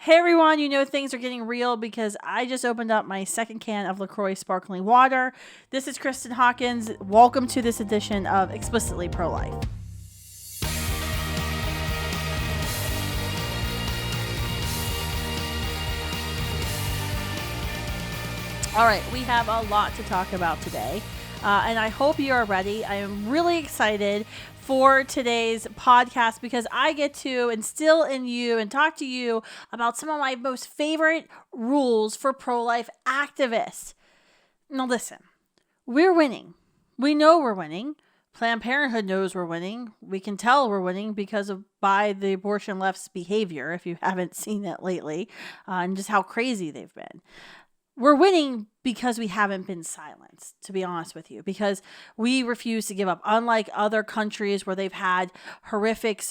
Hey everyone, you know things are getting real because I just opened up my second can of LaCroix sparkling water. This is Kristen Hawkins. Welcome to this edition of Explicitly Pro-Life. All right, we have a lot to talk about today, and I hope you are ready. I am really excited for today's podcast because I get to instill in you and talk to you about some of my most favorite rules for pro-life activists. Now listen, we're winning. We know we're winning. Planned Parenthood knows we're winning. We can tell we're winning because of by the abortion left's behavior, if you haven't seen it lately, and just how crazy they've been. We're winning because we haven't been silenced, to be honest with you, because we refuse to give up. Unlike other countries where they've had horrific,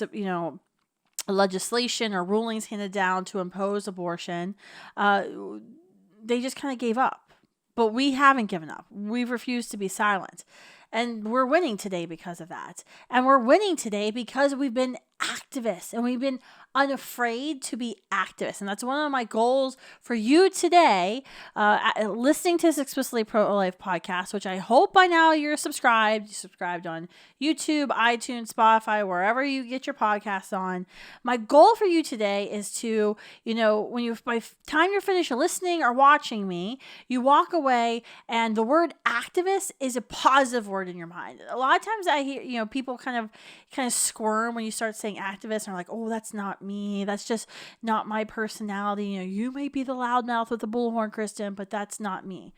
legislation or rulings handed down to impose abortion, they just kind of gave up. But we haven't given up. We've refused to be silent. And we're winning today because of that. And we're winning today because we've been activists and we've been unafraid to be activists. And that's one of my goals for you today, listening to this Explicitly Pro-Life podcast, which I hope by now you're subscribed. You subscribed on YouTube, iTunes, Spotify, wherever you get your podcasts on. My goal for you today is to, by the time you're finished listening or watching me, you walk away and the word activist is a positive word in your mind. A lot of times I hear, people kind of squirm when you start saying activist and are like, oh, that's not me. That's just not my personality. You may be the loudmouth with the bullhorn, Kristen, but that's not me.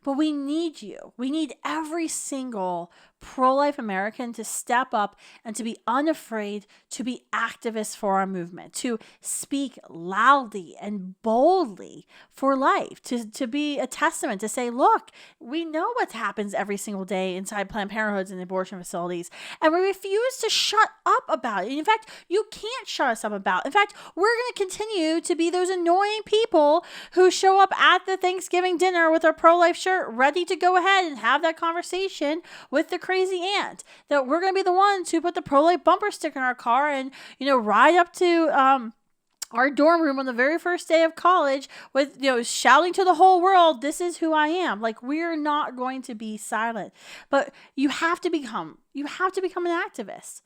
But we need you. We need every single pro-life American to step up and to be unafraid to be activists for our movement, to speak loudly and boldly for life, to be a testament, to say, look, we know what happens every single day inside Planned Parenthoods and abortion facilities, and we refuse to shut up about it. In fact, you can't shut us up about it. In fact, we're going to continue to be those annoying people who show up at the Thanksgiving dinner with our pro-life shirt ready to go ahead and have that conversation with the crazy aunt, that we're going to be the ones who put the pro-life bumper sticker in our car and, ride up to our dorm room on the very first day of college with, shouting to the whole world, this is who I am. Like, we're not going to be silent, but you have to become an activist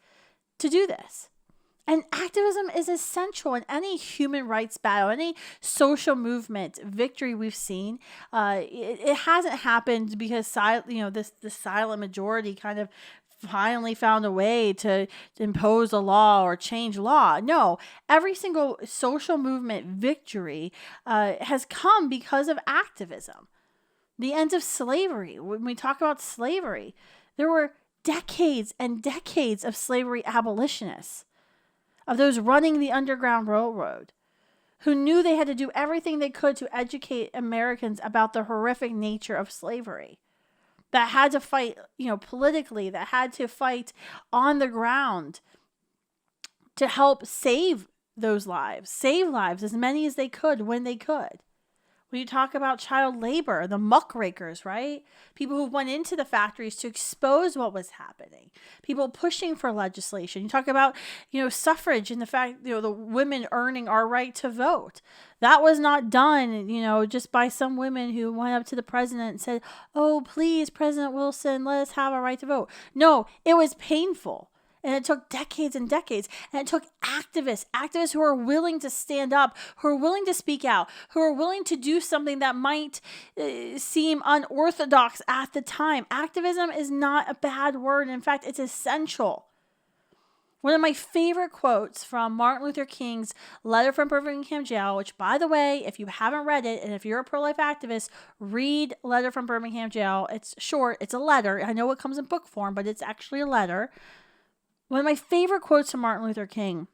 to do this. And activism is essential in any human rights battle, any social movement victory we've seen. It hasn't happened because the silent majority kind of finally found a way to impose a law or change law. No, every single social movement victory has come because of activism. The end of slavery. When we talk about slavery, there were decades and decades of slavery abolitionists, of those running the Underground Railroad, who knew they had to do everything they could to educate Americans about the horrific nature of slavery, that had to fight, politically, that had to fight on the ground to help save those lives, as many as they could when they could. When you talk about child labor, the muckrakers, right? People who went into the factories to expose what was happening. People pushing for legislation. You talk about, suffrage and the fact, the women earning our right to vote. That was not done, just by some women who went up to the president and said, oh, please, President Wilson, let us have our right to vote. No, it was painful. And it took decades and decades. And it took activists who are willing to stand up, who are willing to speak out, who are willing to do something that might seem unorthodox at the time. Activism is not a bad word. In fact, it's essential. One of my favorite quotes from Martin Luther King's Letter from Birmingham Jail, which, by the way, if you haven't read it, and if you're a pro-life activist, read Letter from Birmingham Jail. It's short. It's a letter. I know it comes in book form, but it's actually a letter. One of my favorite quotes from Martin Luther King,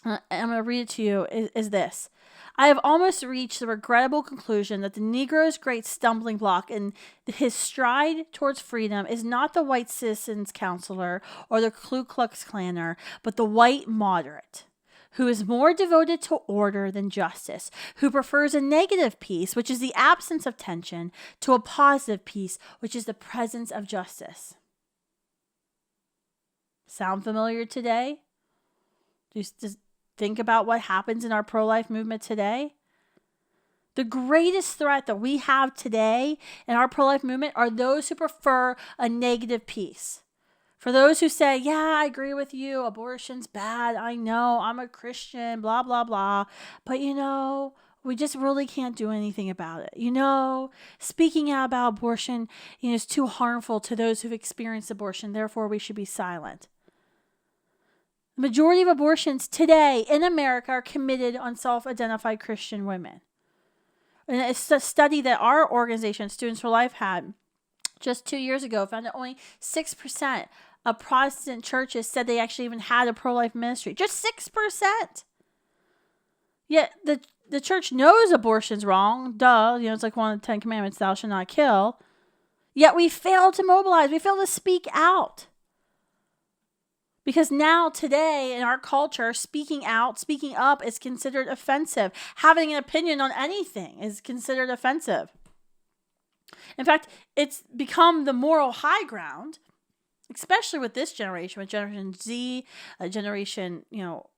and I'm going to read it to you, is this. I have almost reached the regrettable conclusion that the Negro's great stumbling block in his stride towards freedom is not the white citizens' counselor or the Ku Klux Klaner, but the white moderate, who is more devoted to order than justice, who prefers a negative peace, which is the absence of tension, to a positive peace, which is the presence of justice. Sound familiar today? Does think about what happens in our pro-life movement today? The greatest threat that we have today in our pro-life movement are those who prefer a negative peace. For those who say, yeah, I agree with you, abortion's bad, I know, I'm a Christian, blah, blah, blah, but we just really can't do anything about it. Speaking out about abortion, is too harmful to those who've experienced abortion, therefore we should be silent. The majority of abortions today in America are committed on self-identified Christian women. And it's a study that our organization, Students for Life, had just 2 years ago, found that only 6% of Protestant churches said they actually even had a pro-life ministry. Just 6%. Yet the church knows abortion's wrong. Duh. It's like one of the 10 commandments, thou shalt not kill. Yet we fail to mobilize. We fail to speak out. Because now, today, in our culture, speaking out, speaking up is considered offensive. Having an opinion on anything is considered offensive. In fact, it's become the moral high ground, especially with this generation, with Generation Z, Generation,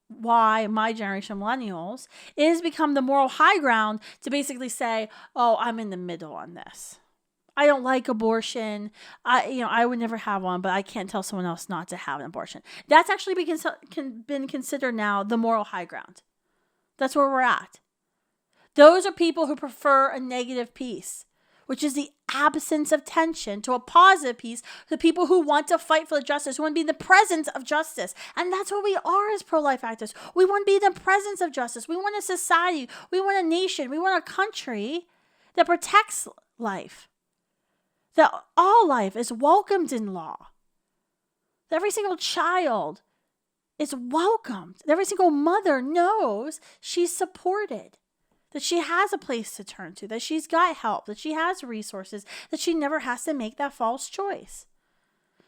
Y, my generation, millennials. It has become the moral high ground to basically say, oh, I'm in the middle on this. I don't like abortion. I would never have one, but I can't tell someone else not to have an abortion. That's actually been considered now the moral high ground. That's where we're at. Those are people who prefer a negative peace, which is the absence of tension, to a positive peace, the people who want to fight for the justice, who want to be in the presence of justice. And that's what we are as pro-life activists. We want to be in the presence of justice. We want a society. We want a nation. We want a country that protects life. That all life is welcomed in law. That every single child is welcomed. That every single mother knows she's supported. That she has a place to turn to. That she's got help. That she has resources. That she never has to make that false choice.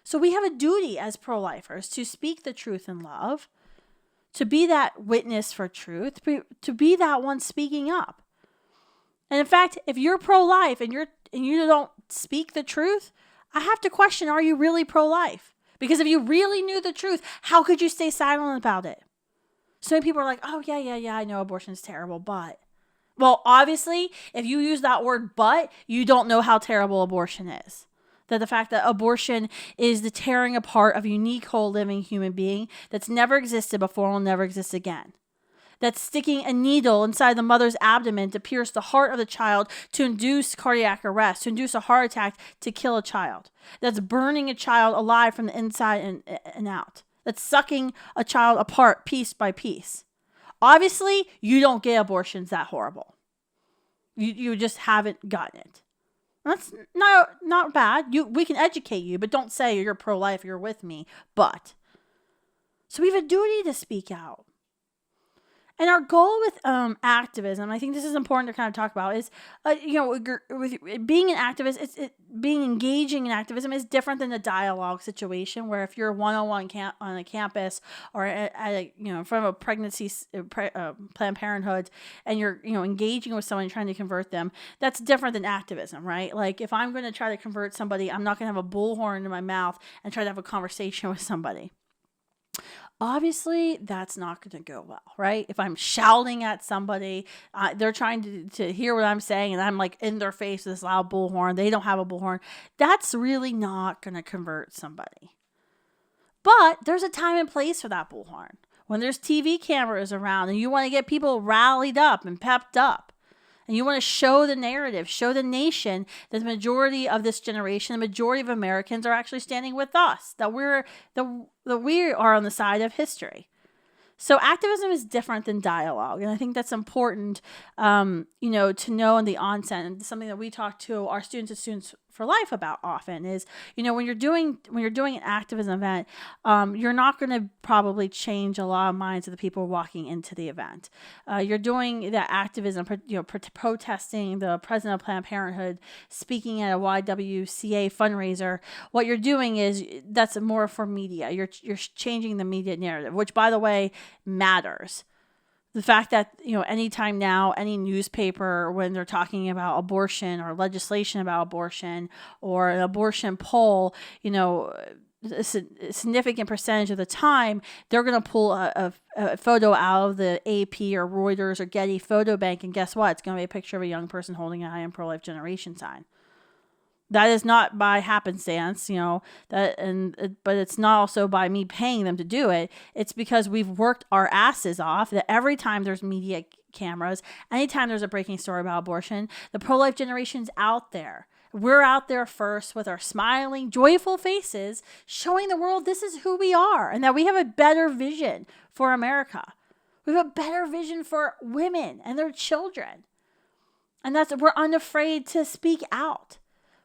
So we have a duty as pro-lifers to speak the truth in love. To be that witness for truth. To be that one speaking up. And in fact, if you're pro-life and you don't speak the truth, I have to question, are you really pro-life? Because if you really knew the truth, how could you stay silent about it? So many people are like, oh, yeah, I know abortion is terrible, but. Well, obviously, if you use that word but, you don't know how terrible abortion is. That the fact that abortion is the tearing apart of a unique, whole, living human being that's never existed before and will never exist again. That's sticking a needle inside the mother's abdomen to pierce the heart of the child to induce cardiac arrest, to induce a heart attack, to kill a child. That's burning a child alive from the inside and out. That's sucking a child apart piece by piece. Obviously, you don't get abortions that horrible. You just haven't gotten it. That's not bad. We can educate you, but don't say you're pro-life, you're with me. But. So we have a duty to speak out. And our goal with activism, I think this is important to kind of talk about, is, with being an activist, being engaging in activism is different than a dialogue situation where if you're one-on-one on a campus or in front of a pregnancy, Planned Parenthood, and you're, engaging with someone trying to convert them, that's different than activism, right? Like if I'm going to try to convert somebody, I'm not going to have a bullhorn in my mouth and try to have a conversation with somebody. Obviously, that's not going to go well, right? If I'm shouting at somebody, they're trying to hear what I'm saying, and I'm like in their face with this loud bullhorn. They don't have a bullhorn. That's really not going to convert somebody. But there's a time and place for that bullhorn. When there's TV cameras around and you want to get people rallied up and pepped up, and you want to show the narrative, show the nation that the majority of this generation, the majority of Americans are actually standing with us, that we are on the side of history. So activism is different than dialogue. And I think that's important, to know in the onset. And something that we talk to our students and Students for Life about often is, when you're doing an activism event, you're not going to probably change a lot of minds of the people walking into the event. You're doing that activism, protesting the president of Planned Parenthood, speaking at a YWCA fundraiser. What you're doing is that's more for media. You're changing the media narrative, which, by the way, matters. The fact that, anytime now, any newspaper, when they're talking about abortion or legislation about abortion or an abortion poll, significant percentage of the time, they're going to pull a photo out of the AP or Reuters or Getty photo bank, and guess what? It's going to be a picture of a young person holding a I am pro-life generation sign. That is not by happenstance, but it's not also by me paying them to do it. It's because we've worked our asses off that every time there's media cameras, anytime there's a breaking story about abortion, the pro-life generation's out there. We're out there first with our smiling, joyful faces, showing the world this is who we are and that we have a better vision for America. We have a better vision for women and their children. And we're unafraid to speak out.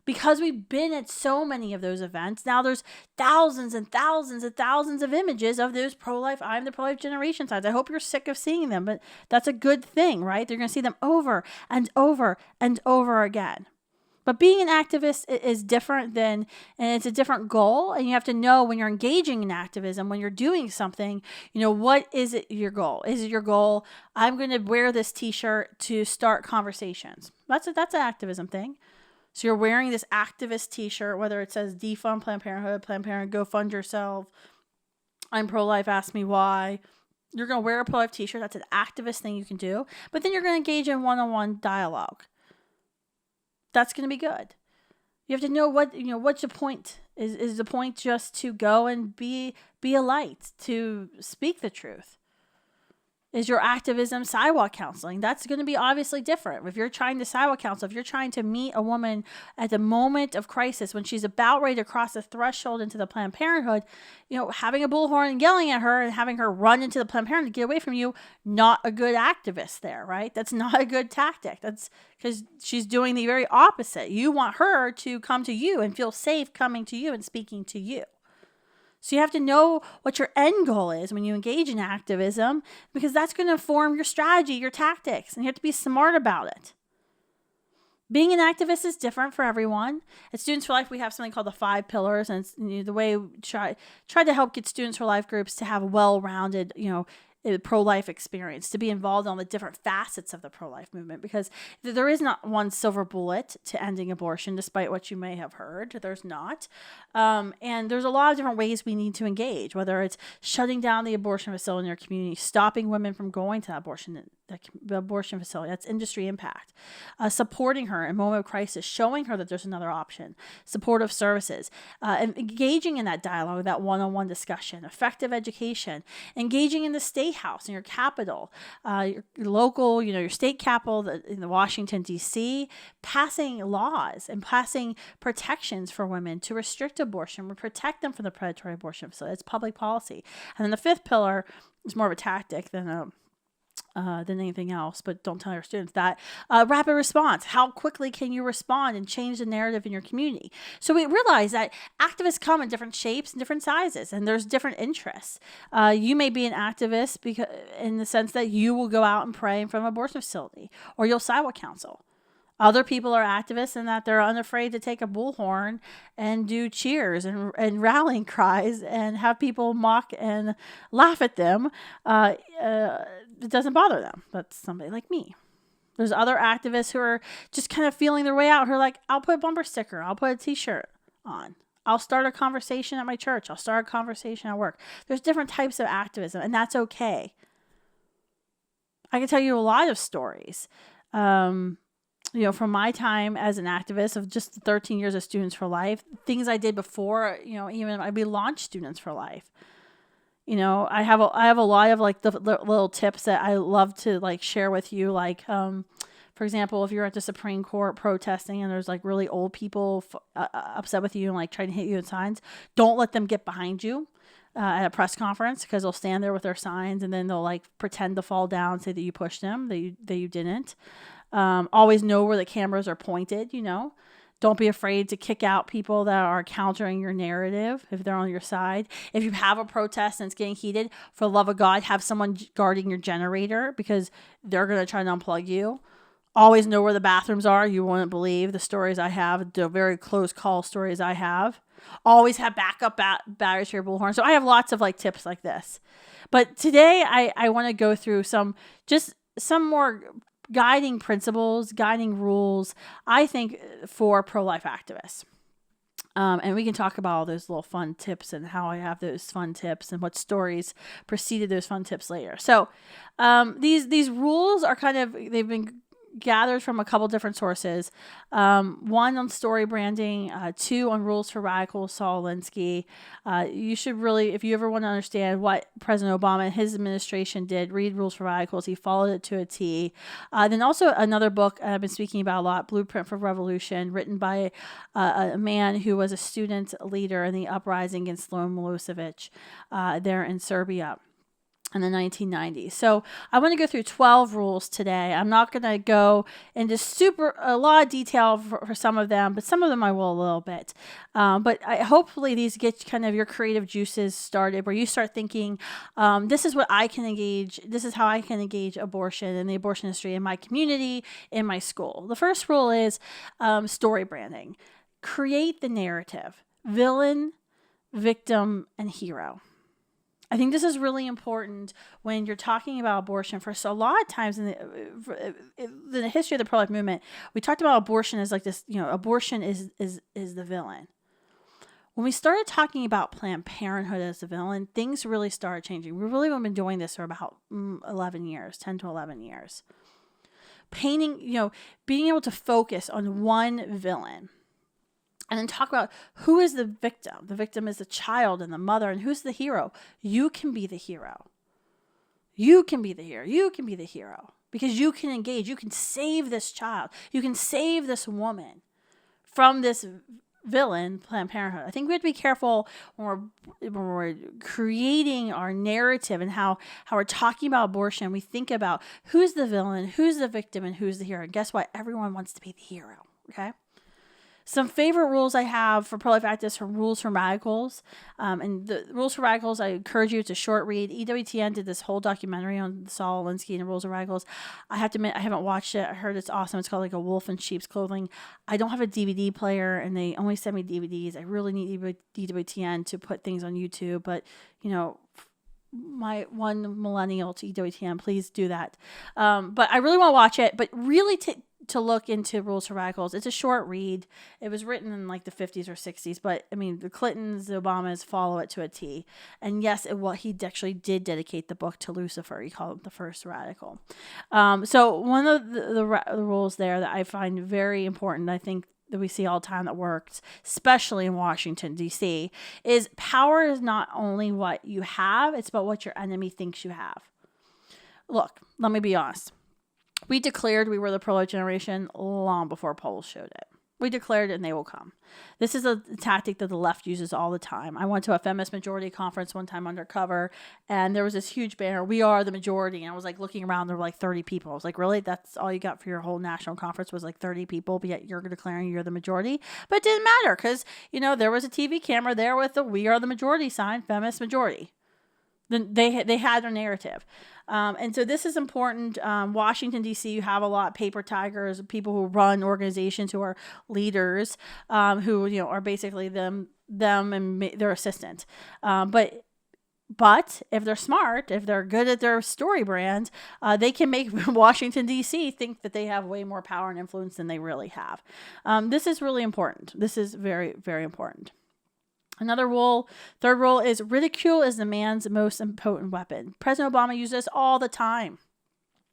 Because we've been at so many of those events, now there's thousands and thousands and thousands of images of those pro-life, I'm the pro-life generation signs. I hope you're sick of seeing them, but that's a good thing, right? They're going to see them over and over and over again. But being an activist is different and it's a different goal. And you have to know when you're engaging in activism, when you're doing something, what is it your goal? Is it your goal, I'm going to wear this t-shirt to start conversations? That's an activism thing. So you're wearing this activist t-shirt, whether it says defund Planned Parenthood, go fund yourself, I'm pro-life, ask me why. You're going to wear a pro-life t-shirt. That's an activist thing you can do. But then you're going to engage in one-on-one dialogue. That's going to be good. You have to know what's the point. Is the point just to go and be a light, to speak the truth? Is your activism sidewalk counseling? That's going to be obviously different. If you're trying to sidewalk counsel, if you're trying to meet a woman at the moment of crisis, when she's about ready to cross the threshold into the Planned Parenthood, having a bullhorn and yelling at her and having her run into the Planned Parenthood to get away from you, not a good activist there, right? That's not a good tactic. That's because she's doing the very opposite. You want her to come to you and feel safe coming to you and speaking to you. So you have to know what your end goal is when you engage in activism, because that's going to inform your strategy, your tactics, and you have to be smart about it. Being an activist is different for everyone. At Students for Life, we have something called the 5 pillars, and it's, the way we try to help get Students for Life groups to have a well-rounded, pro-life experience, to be involved on the different facets of the pro-life movement, because there is not one silver bullet to ending abortion, despite what you may have heard. There's not. And there's a lot of different ways we need to engage, whether it's shutting down the abortion facility in your community, stopping women from going to the abortion facility. That's industry impact. Supporting her in a moment of crisis, showing her that there's another option, supportive services, and engaging in that dialogue, that one-on-one discussion, effective education, engaging in the state house, in your capital, your local, your state capital, in the Washington, D.C., passing laws and passing protections for women to restrict abortion, protect them from the predatory abortion facility. It's public policy. And then the 5th pillar is more of a tactic than anything else, but don't tell your students that. Rapid response. How quickly can you respond and change the narrative in your community? So we realize that activists come in different shapes and different sizes, and there's different interests. You may be an activist in the sense that you will go out and pray in front of an abortion facility, or you'll sidewalk counsel. Other people are activists in that they're unafraid to take a bullhorn and do cheers and rallying cries and have people mock and laugh at them. It doesn't bother them. That's somebody like me. There's other activists who are just kind of feeling their way out, who are like, I'll put a bumper sticker, I'll put a t-shirt on, I'll start a conversation at my church, I'll start a conversation at work. There's different types of activism, and that's okay. I can tell you a lot of stories. From my time as an activist of just 13 years of Students for Life, things I did before, even we launched Students for Life. I have a lot of the little tips that I love to share with you. For example, if you're at the Supreme Court protesting and there's really old people upset with you and trying to hit you with signs, don't let them get behind you at a press conference, because they'll stand there with their signs and then they'll pretend to fall down, say that you pushed them, that you didn't. Always know where the cameras are pointed, Don't be afraid to kick out people that are countering your narrative if they're on your side. If you have a protest and it's getting heated, for the love of God, have someone guarding your generator, because they're going to try to unplug you. Always know where the bathrooms are. You wouldn't believe the stories I have, the very close call stories I have. Always have backup batteries for your bullhorn. So I have lots of tips like this. But today I want to go through some more guiding principles, guiding rules, I think, for pro-life activists. And we can talk about all those little fun tips and how I have those fun tips and what stories preceded those fun tips later. So these rules are they've been gathered from a couple different sources. One on story branding, two on rules for radicals, Saul Alinsky. You should really, if you ever want to understand what President Obama and his administration did, read Rules for Radicals. He followed it to a T. Then also another book I've been speaking about a lot, Blueprint for Revolution, written by a man who was a student leader in the uprising against Slobodan Milosevic there in Serbia in the 1990s. So I want to go through 12 rules today. I'm not going to go into a lot of detail for some of them, but some of them I will a little bit. But hopefully these get kind of your creative juices started, where you start thinking, this is how I can engage abortion and the abortion industry in my community, in my school. The first rule is story branding. Create the narrative: villain, victim, and hero. I think this is really important when you're talking about abortion. For a lot of times in the history of the pro-life movement, we talked about abortion as like this, abortion is the villain. When we started talking about Planned Parenthood as the villain, things really started changing. We've really been doing this for about 10 to 11 years. Painting, being able to focus on one villain. And then talk about who is the victim. The victim is the child and the mother. And who's the hero? You can be the hero. You can be the hero. You can be the hero. Because you can engage. You can save this child. You can save this woman from this villain, Planned Parenthood. I think we have to be careful when we're creating our narrative and how we're talking about abortion. We think about who's the villain, who's the victim, and who's the hero. And guess what? Everyone wants to be the hero. Okay? Some favorite rules I have for pro-life activists from Rules for Radicals. And the Rules for Radicals, I encourage you, it's a short read. EWTN did this whole documentary on Saul Alinsky and the Rules of Radicals. I have to admit, I haven't watched it. I heard it's awesome. It's called like A Wolf in Sheep's Clothing. I don't have a DVD player, and they only send me DVDs. I really need EWTN to put things on YouTube. But, my one millennial to EWTN, please do that. But I really want to watch it. But really to look into Rules for Radicals. It's a short read. It was written in like the 50s or 60s, but I mean, the Clintons, the Obamas follow it to a T. And yes, he actually did dedicate the book to Lucifer. He called him the first radical. So one of the rules there that I find very important, I think that we see all the time that works, especially in Washington, D.C., is power is not only what you have, it's about what your enemy thinks you have. Look, let me be honest. We declared we were the pro-life generation long before polls showed it. We declared it, and they will come. This is a tactic that the left uses all the time. I went to a feminist majority conference one time undercover, and there was this huge banner, "We are the majority." And I was like looking around, there were like 30 people. I was like, really? That's all you got for your whole national conference was like 30 people, but yet you're declaring you're the majority? But it didn't matter because, there was a TV camera there with the "We are the majority" sign, feminist majority. Then they had their narrative. And so this is important. Washington, D.C., you have a lot of paper tigers, people who run organizations who are leaders, who, are basically them and their assistant. But if they're smart, if they're good at their story brand, they can make Washington, D.C. think that they have way more power and influence than they really have. This is really important. This is very, very important. Another rule, third rule, is ridicule is the man's most potent weapon. President Obama used this all the time.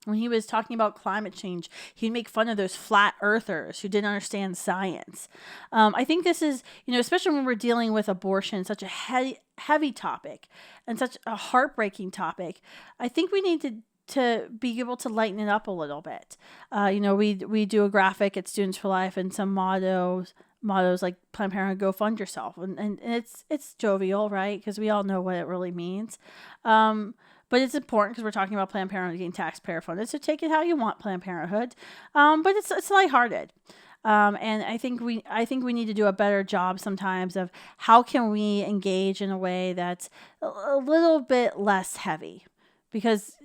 When he was talking about climate change, he'd make fun of those flat earthers who didn't understand science. I think this is, especially when we're dealing with abortion, such a heavy topic and such a heartbreaking topic, I think we need to be able to lighten it up a little bit. We do a graphic at Students for Life and some mottos like Planned Parenthood, go fund yourself. And it's jovial, right? Because we all know what it really means. But it's important because we're talking about Planned Parenthood getting taxpayer funded. So take it how you want, Planned Parenthood. But it's lighthearted. And I think we need to do a better job sometimes of how can we engage in a way that's a little bit less heavy. Because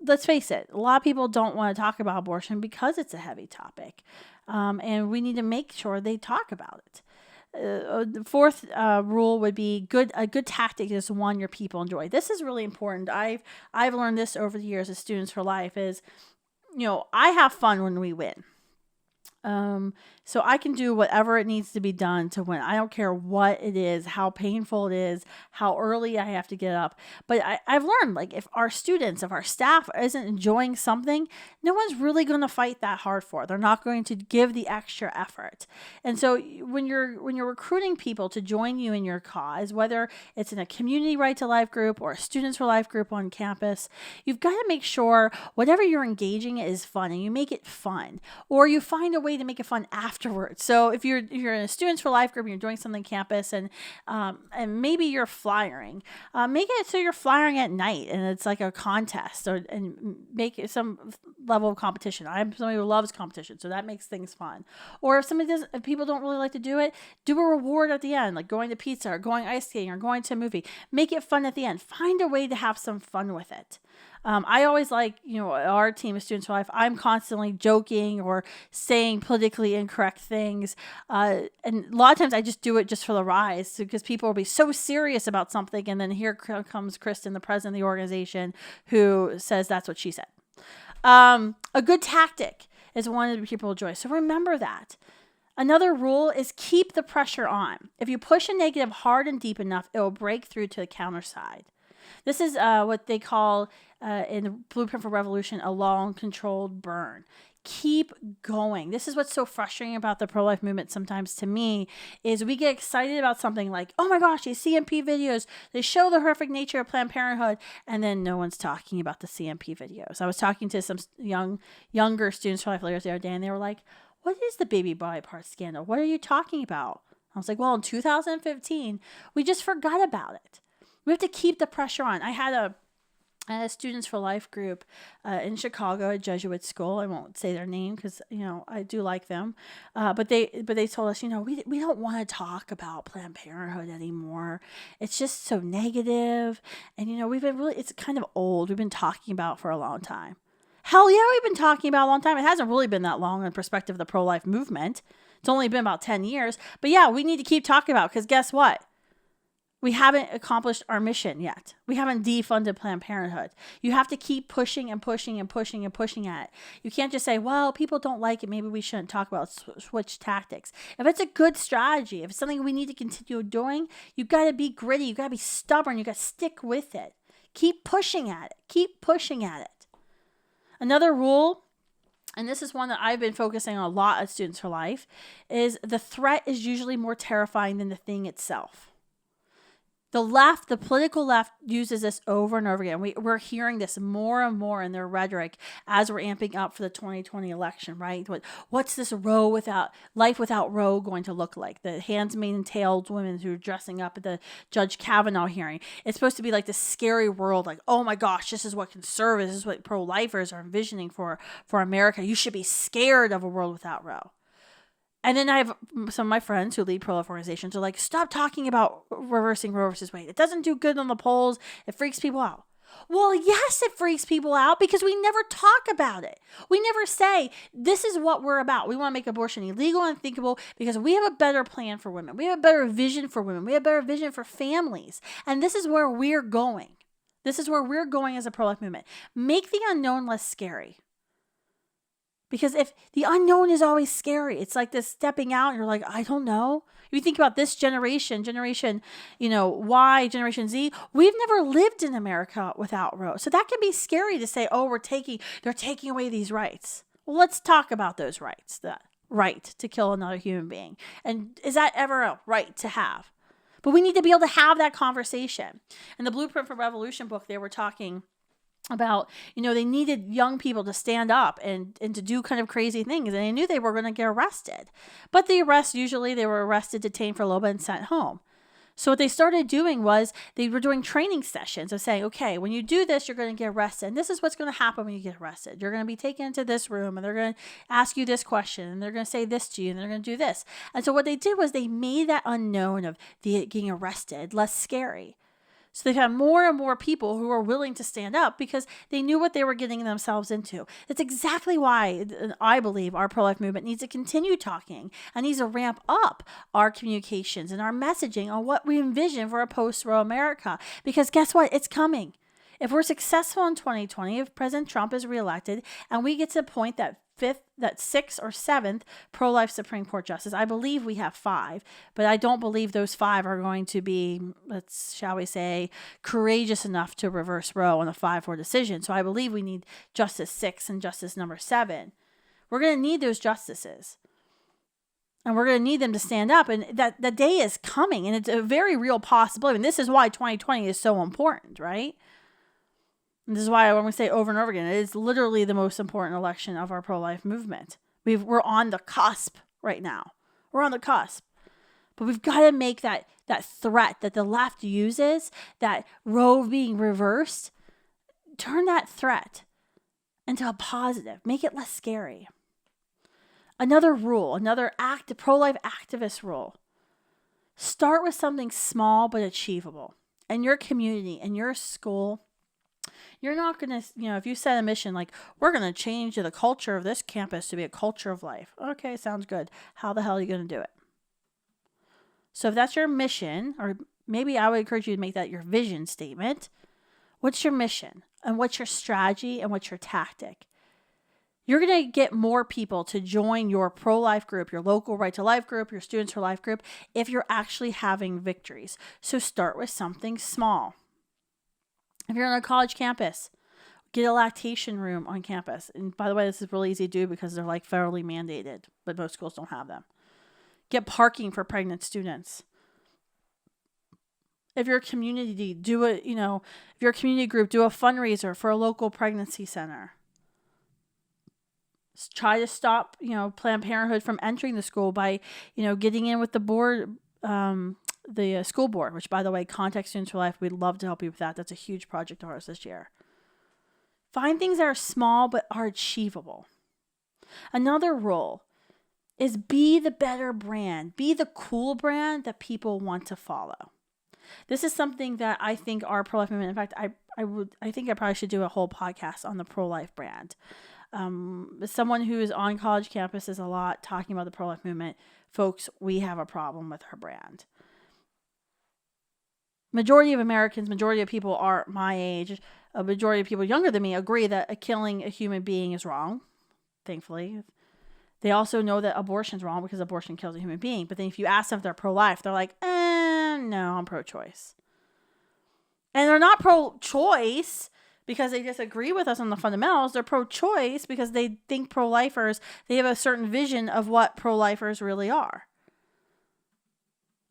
let's face it, a lot of people don't want to talk about abortion because it's a heavy topic. And we need to make sure they talk about it. The fourth rule would be a good tactic is one your people enjoy. This is really important. I've learned this over the years as Students for Life is, I have fun when we win. So I can do whatever it needs to be done to win. I don't care what it is, how painful it is, how early I have to get up. But I've learned, like, if our students, if our staff isn't enjoying something, no one's really going to fight that hard for it. They're not going to give the extra effort. And so when you're recruiting people to join you in your cause, whether it's in a community right to life group or a Students for Life group on campus, you've got to make sure whatever you're engaging in is fun, and you make it fun, or you find a way to make it fun afterwards. So if you're in a Students for Life group and you're doing something campus, and maybe you're flyering, make it so you're flyering at night and it's like a contest, and make it some level of competition. I'm somebody who loves competition, so that makes things fun. Or if people don't really like to do it, do a reward at the end, like going to pizza or going ice skating or going to a movie. Make it fun at the end. Find a way to have some fun with it. I always like, our team of Students for Life, I'm constantly joking or saying politically incorrect things. And a lot of times I just do it just for the rise, because people will be so serious about something. And then here comes Kristen, the president of the organization, who says that's what she said. A good tactic is one that people enjoy. So remember that. Another rule is keep the pressure on. If you push a negative hard and deep enough, it will break through to the counter side. This is what they call in the Blueprint for Revolution a long controlled burn. Keep going. This is what's so frustrating about the pro-life movement sometimes to me, is we get excited about something like, oh my gosh, these CMP videos, they show the horrific nature of Planned Parenthood, and then no one's talking about the CMP videos. I was talking to some younger Students for Life leaders the other day, and they were like, what is the baby body part scandal? What are you talking about? I was like, well, in 2015, we just forgot about it. We have to keep the pressure on. I had a Students for Life group in Chicago, a Jesuit school. I won't say their name because I do like them, but they told us, we don't want to talk about Planned Parenthood anymore. It's just so negative, and we've been it's kind of old. We've been talking about it for a long time. Hell yeah, we've been talking about it a long time. It hasn't really been that long in perspective of the pro-life movement. It's only been about 10 years, but yeah, we need to keep talking about it, because guess what? We haven't accomplished our mission yet. We haven't defunded Planned Parenthood. You have to keep pushing and pushing and pushing and pushing at it. You can't just say, well, people don't like it, maybe we shouldn't talk about switch tactics. If it's a good strategy, if it's something we need to continue doing, you've got to be gritty. You've got to be stubborn. You've got to stick with it. Keep pushing at it. Keep pushing at it. Another rule, and this is one that I've been focusing on a lot at Students for Life, is the threat is usually more terrifying than the thing itself. The political left uses this over and over again. We're hearing this more and more in their rhetoric as we're amping up for the 2020 election, right? What's this life without Roe going to look like? The handmaiden tale women who are dressing up at the Judge Kavanaugh hearing. It's supposed to be like this scary world, like, oh my gosh, this is what conservatives, this is what pro-lifers are envisioning for America. You should be scared of a world without Roe. And then I have some of my friends who lead pro-life organizations are like, stop talking about reversing Roe versus Wade. It doesn't do good on the polls. It freaks people out. Well, yes, it freaks people out because we never talk about it. We never say, this is what we're about. We want to make abortion illegal and unthinkable because we have a better plan for women. We have a better vision for women. We have a better vision for families. And this is where we're going. This is where we're going as a pro-life movement. Make the unknown less scary. Because if the unknown is always scary, it's like this stepping out and you're like, I don't know. If you think about this generation Y, Generation Z, we've never lived in America without Roe. So that can be scary to say, oh, they're taking away these rights. Well, let's talk about those rights, the right to kill another human being. And is that ever a right to have? But we need to be able to have that conversation. In the Blueprint for Revolution book, they were talking about, they needed young people to stand up and to do kind of crazy things. And they knew they were going to get arrested. But they were arrested, detained for a little bit and sent home. So what they started doing was they were doing training sessions of saying, okay, when you do this, you're going to get arrested. And this is what's going to happen when you get arrested. You're going to be taken into this room and they're going to ask you this question and they're going to say this to you and they're going to do this. And so what they did was they made that unknown of getting arrested less scary. So they've had more and more people who are willing to stand up because they knew what they were getting themselves into. That's exactly why I believe our pro-life movement needs to continue talking and needs to ramp up our communications and our messaging on what we envision for a post-Roe America. Because guess what? It's coming. If we're successful in 2020, if President Trump is reelected and we get to the point that sixth or seventh pro-life Supreme Court justice. I believe we have 5, but I don't believe those 5 are going to be, shall we say, courageous enough to reverse Roe on a 5-4 decision. So I believe we need Justice 6 and Justice number 7. We're going to need those justices. And we're going to need them to stand up. And that day is coming. And it's a very real possibility. And this is why 2020 is so important, right? And this is why I want to say over and over again, it is literally the most important election of our pro-life movement. We're on the cusp right now. We're on the cusp. But we've got to make that threat that the left uses, that Roe being reversed, turn that threat into a positive. Make it less scary. Another rule, pro-life activist rule. Start with something small but achievable. In your community, in your school, you're not going to, if you set a mission like, we're going to change the culture of this campus to be a culture of life. Okay, sounds good. How the hell are you going to do it? So if that's your mission, or maybe I would encourage you to make that your vision statement. What's your mission? And what's your strategy? And what's your tactic? You're going to get more people to join your pro-life group, your local Right to Life group, your Students for Life group, if you're actually having victories. So start with something small. If you're on a college campus, get a lactation room on campus. And by the way, this is really easy to do because they're like federally mandated, but most schools don't have them. Get parking for pregnant students. If you're a community, if you're a community group, do a fundraiser for a local pregnancy center. Try to stop, Planned Parenthood from entering the school by, getting in with the board, the school board, which, by the way, Contact Students for Life, we'd love to help you with that. That's a huge project of ours this year. Find things that are small but are achievable. Another rule is be the better brand. Be the cool brand that people want to follow. This is something that I think our pro-life movement, in fact, I think I probably should do a whole podcast on the pro-life brand. Someone who is on college campuses a lot talking about the pro-life movement, folks, we have a problem with her brand. Majority of Americans, majority of people are my age, a majority of people younger than me agree that killing a human being is wrong, thankfully. They also know that abortion is wrong because abortion kills a human being. But then if you ask them if they're pro-life, they're like, no, I'm pro-choice. And they're not pro-choice because they disagree with us on the fundamentals. They're pro-choice because they think pro-lifers, they have a certain vision of what pro-lifers really are.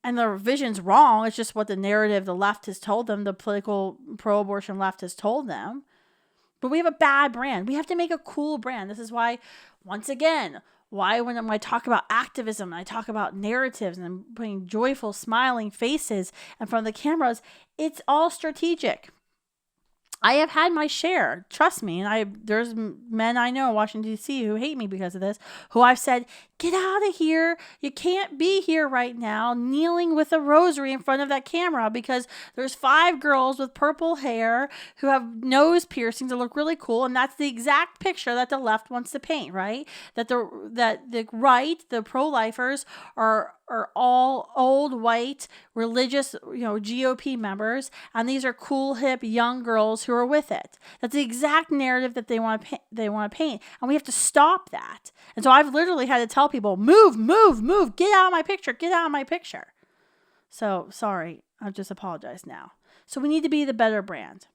And their vision's wrong. It's just what the narrative the left has told them, the political pro-abortion left has told them. But we have a bad brand. We have to make a cool brand. This is why, once again, when I talk about activism and I talk about narratives and I'm putting joyful, smiling faces in front of the cameras, it's all strategic. I have had my share, trust me, and there's men I know in Washington, D.C. who hate me because of this, who I've said, get out of here. You can't be here right now kneeling with a rosary in front of that camera because there's 5 girls with purple hair who have nose piercings that look really cool, and that's the exact picture that the left wants to paint, right? That the right, the pro-lifers, are all old, white, religious, GOP members, and these are cool, hip, young girls who are with it. That's the exact narrative that they want to paint, and we have to stop that. And so I've literally had to tell people, move, get out of my picture. So, sorry, I've just apologized now. So we need to be the better brand.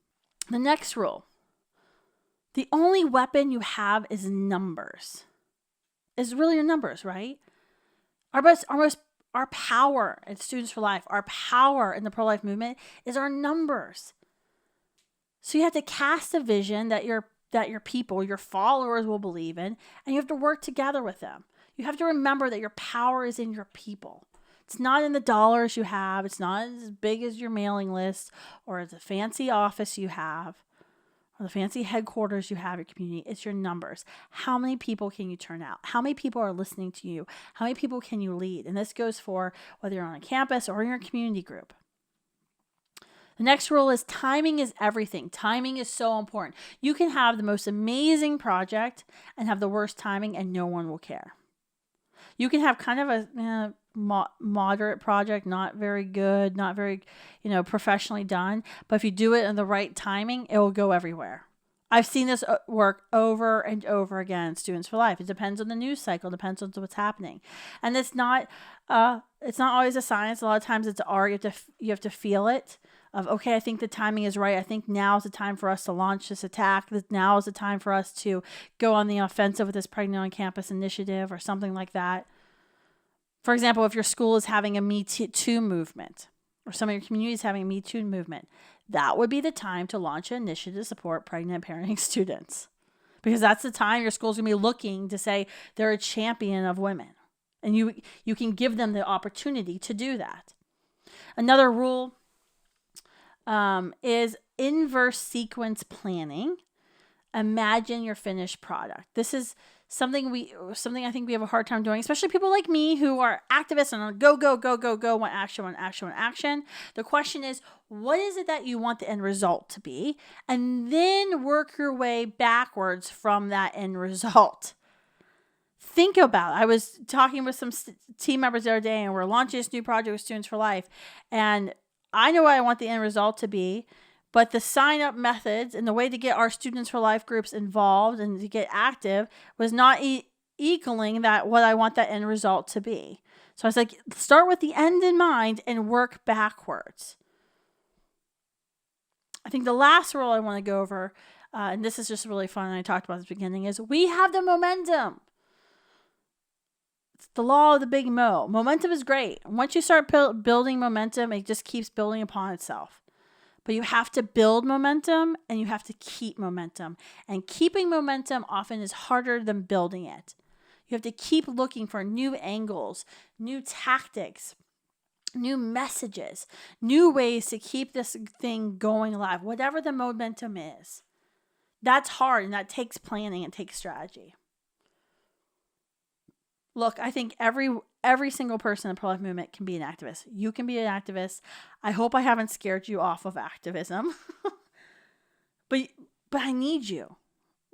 The next rule, the only weapon you have is numbers. Is really your numbers, right? Our power at Students for Life, our power in the pro-life movement is our numbers. So you have to cast a vision that your people, your followers will believe in, and you have to work together with them. You have to remember that your power is in your people. It's not in the dollars you have. It's not as big as your mailing list or the fancy office you have or the fancy headquarters you have in your community. It's your numbers. How many people can you turn out? How many people are listening to you? How many people can you lead? And this goes for whether you're on a campus or in your community group. The next rule is timing is everything. Timing is so important. You can have the most amazing project and have the worst timing and no one will care. You can have kind of a moderate project, not very good, not very, professionally done. But if you do it in the right timing, it will go everywhere. I've seen this work over and over again. Students for Life. It depends on the news cycle. Depends on what's happening, and it's not always a science. A lot of times it's art. You have to feel it. Of okay, I think the timing is right. I think now is the time for us to launch this attack. Now is the time for us to go on the offensive with this Pregnant on Campus initiative or something like that. For example, if your school is having a Me Too movement, or some of your community is having a Me Too movement, that would be the time to launch an initiative to support pregnant parenting students. Because that's the time your school's going to be looking to say they're a champion of women. And you can give them the opportunity to do that. Another rule is inverse sequence planning. Imagine your finished product. This is something I think we have a hard time doing, especially people like me who are activists and go, want action. The question is, what is it that you want the end result to be? And then work your way backwards from that end result. Think about it. I was talking with some team members the other day, and we're launching this new project with Students for Life. And I know what I want the end result to be, but the sign-up methods and the way to get our Students for Life groups involved and to get active was not equaling that what I want that end result to be. So I was like, start with the end in mind and work backwards. I think the last rule I want to go over, and this is just really fun, and I talked about at the beginning, is we have the momentum. It's the law of the big mo. Momentum is great. Once you start building momentum, it just keeps building upon itself. But you have to build momentum and you have to keep momentum. And keeping momentum often is harder than building it. You have to keep looking for new angles, new tactics, new messages, new ways to keep this thing going alive, whatever the momentum is. That's hard, and that takes planning and takes strategy. Look, I think every single person in the pro-life movement can be an activist. You can be an activist. I hope I haven't scared you off of activism. but I need you.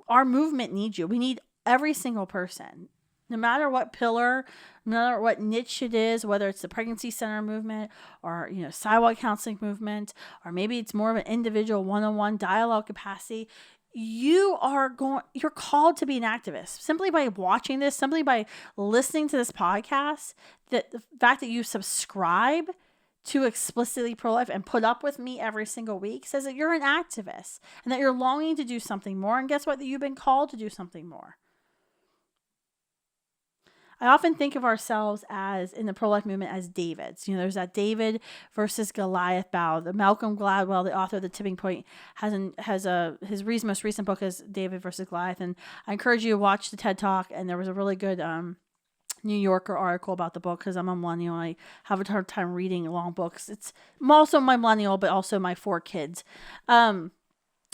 Our movement needs you. We need every single person. No matter what pillar, no matter what niche it is, whether it's the pregnancy center movement or, sidewalk counseling movement, or maybe it's more of an individual one-on-one dialogue capacity, you're called to be an activist. Simply by watching this, simply by listening to this podcast, that the fact that you subscribe to Explicitly Pro-Life and put up with me every single week says that you're an activist and that you're longing to do something more. And guess what? That you've been called to do something more. I often think of ourselves as, in the pro-life movement, as Davids. There's that David versus Goliath battle. The Malcolm Gladwell, the author of The Tipping Point, his most recent book is David versus Goliath. And I encourage you to watch the TED Talk. And there was a really good New Yorker article about the book, because I'm a millennial. I have a hard time reading long books. I'm also my millennial, but also my 4 kids.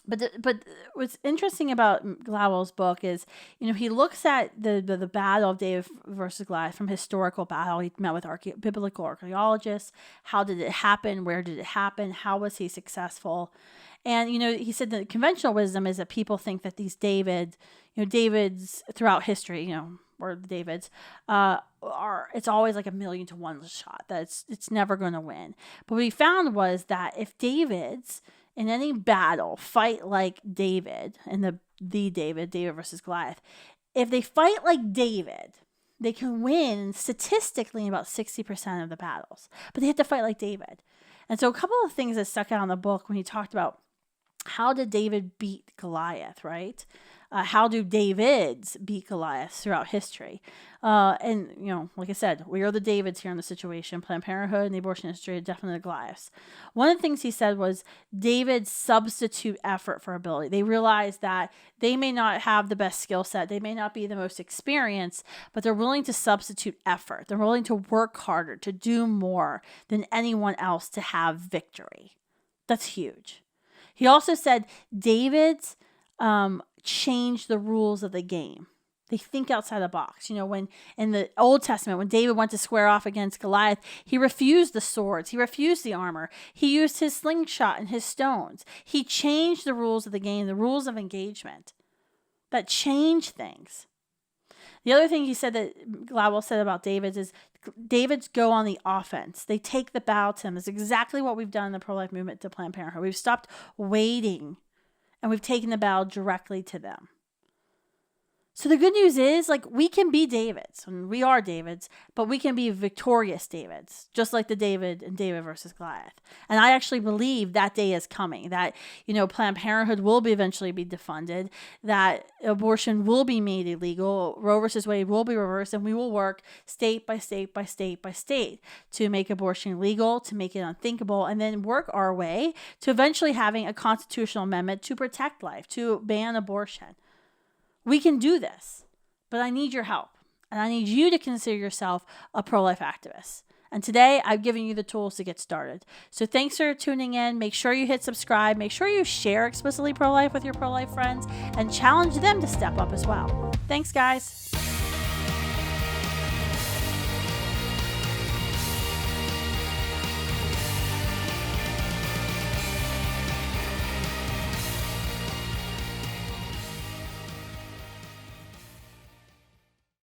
But what's interesting about Gladwell's book is, he looks at the battle of David versus Goliath from historical battle. He met with biblical archaeologists. How did it happen? Where did it happen? How was he successful? And, he said the conventional wisdom is that people think that these Davids throughout history, or the Davids, it's always like 1,000,000 to 1 shot, that it's never going to win. But what he found was that if Davids in any battle fight like David, and the David versus Goliath, if they fight like David, they can win statistically in about 60% of the battles. But they have to fight like David. And so a couple of things that stuck out in the book when he talked about how did David beat Goliath, right? How do Davids beat Goliath throughout history? And, like I said, we are the Davids here in the situation. Planned Parenthood and the abortion industry are definitely the Goliaths. One of the things he said was Davids substitute effort for ability. They realized that they may not have the best skill set. They may not be the most experienced, but they're willing to substitute effort. They're willing to work harder, to do more than anyone else to have victory. That's huge. He also said Davids change the rules of the game. They think outside the box. When in the Old Testament, when David went to square off against Goliath, he refused the swords. He refused the armor. He used his slingshot and his stones. He changed the rules of the game, the rules of engagement that change things. The other thing he said that Gladwell said about Davids is Davids go on the offense. They take the battle to him. It's exactly what we've done in the pro-life movement to Planned Parenthood. We've stopped waiting and we've taken the battle directly to them. So the good news is, like, we can be Davids, and we are Davids, but we can be victorious Davids, just like the David and David versus Goliath. And I actually believe that day is coming, that, Planned Parenthood will eventually be defunded, that abortion will be made illegal, Roe versus Wade will be reversed, and we will work state by state by state by state to make abortion legal, to make it unthinkable, and then work our way to eventually having a constitutional amendment to protect life, to ban abortion. We can do this, but I need your help, and I need you to consider yourself a pro-life activist. And today, I've given you the tools to get started. So thanks for tuning in. Make sure you hit subscribe. Make sure you share Explicitly Pro-Life with your pro-life friends and challenge them to step up as well. Thanks, guys.